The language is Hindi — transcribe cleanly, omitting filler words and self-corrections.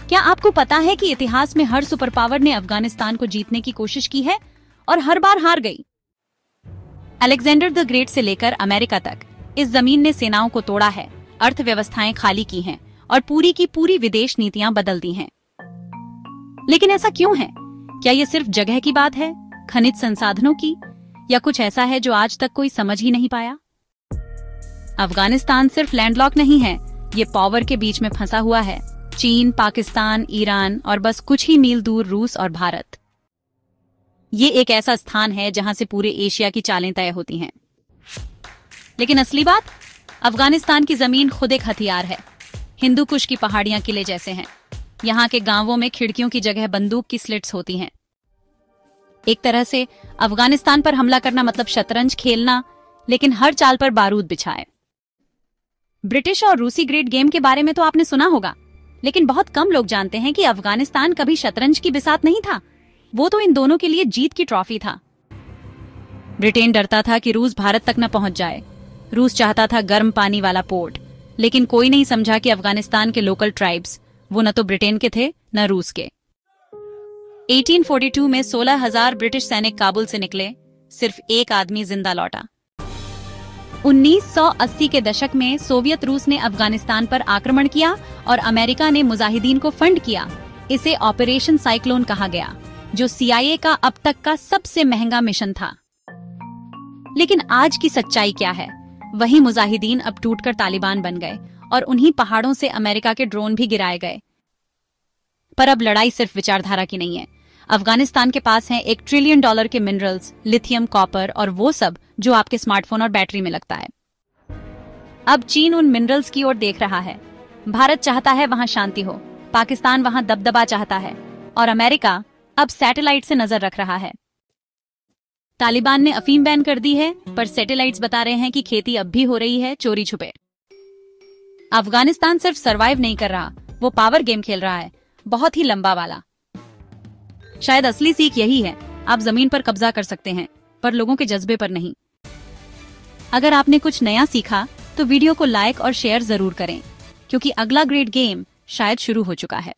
क्या आपको पता है कि इतिहास में हर सुपर पावर ने अफगानिस्तान को जीतने की कोशिश की है और हर बार हार गई? अलेक्जेंडर द ग्रेट से लेकर अमेरिका तक इस जमीन ने सेनाओं को तोड़ा है, अर्थव्यवस्थाएं खाली की हैं और पूरी की पूरी विदेश नीतियां बदल दी हैं। लेकिन ऐसा क्यों है? क्या ये सिर्फ जगह की बात है, खनिज संसाधनों की, या कुछ ऐसा है जो आज तक कोई समझ ही नहीं पाया? अफगानिस्तान सिर्फ लैंडलॉक नहीं है, ये पावर के बीच में फंसा हुआ है। चीन, पाकिस्तान, ईरान और बस कुछ ही मील दूर रूस और भारत। ये एक ऐसा स्थान है जहां से पूरे एशिया की चालें तय होती हैं। लेकिन असली बात, अफगानिस्तान की जमीन खुद एक हथियार है। हिंदू कुश की पहाड़ियां किले जैसे हैं। यहाँ के गांवों में खिड़कियों की जगह बंदूक की स्लिट्स होती हैं। एक तरह से अफगानिस्तान पर हमला करना मतलब शतरंज खेलना, लेकिन हर चाल पर बारूद बिछाए। ब्रिटिश और रूसी ग्रेट गेम के बारे में तो आपने सुना होगा, लेकिन बहुत कम लोग जानते हैं कि अफगानिस्तान कभी शतरंज की बिसात नहीं था। वो तो इन दोनों के लिए जीत की ट्रॉफी था। ब्रिटेन डरता था कि रूस भारत तक न पहुंच जाए। रूस चाहता था गर्म पानी वाला पोर्ट, लेकिन कोई नहीं समझा कि अफगानिस्तान के लोकल ट्राइब्स, वो न तो ब्रिटेन के थे न रूस के। 1842 में 16,000 ब्रिटिश सैनिक काबुल से निकले, सिर्फ एक आदमी जिंदा लौटा। 1980 के दशक में सोवियत रूस ने अफगानिस्तान पर आक्रमण किया और अमेरिका ने मुजाहिदीन को फंड किया। इसे ऑपरेशन साइक्लोन कहा गया, जो CIA का अब तक का सबसे महंगा मिशन था। लेकिन आज की सच्चाई क्या है? वही मुजाहिदीन अब टूटकर तालिबान बन गए और उन्हीं पहाड़ों से अमेरिका के ड्रोन भी गिराए गए। पर अब लड़ाई सिर्फ विचारधारा की नहीं है। अफगानिस्तान के पास है $1 ट्रिलियन के मिनरल्स, लिथियम, कॉपर और वो सब जो आपके स्मार्टफोन और बैटरी में लगता है। अब चीन उन मिनरल्स की ओर देख रहा है। भारत चाहता है वहां शांति हो, पाकिस्तान वहां दबदबा चाहता है और अमेरिका अब सैटेलाइट से नजर रख रहा है। तालिबान ने अफीम बैन कर दी है, पर सैटेलाइट्स बता रहे हैं कि खेती अब भी हो रही है चोरी छुपे। अफगानिस्तान सिर्फ सरवाइव नहीं कर रहा, वो पावर गेम खेल रहा है, बहुत ही लंबा वाला। शायद असली सीख यही है, आप जमीन पर कब्जा कर सकते हैं, पर लोगों के जज्बे पर नहीं। अगर आपने कुछ नया सीखा तो वीडियो को लाइक और शेयर जरूर करें, क्योंकि अगला ग्रेट गेम शायद शुरू हो चुका है।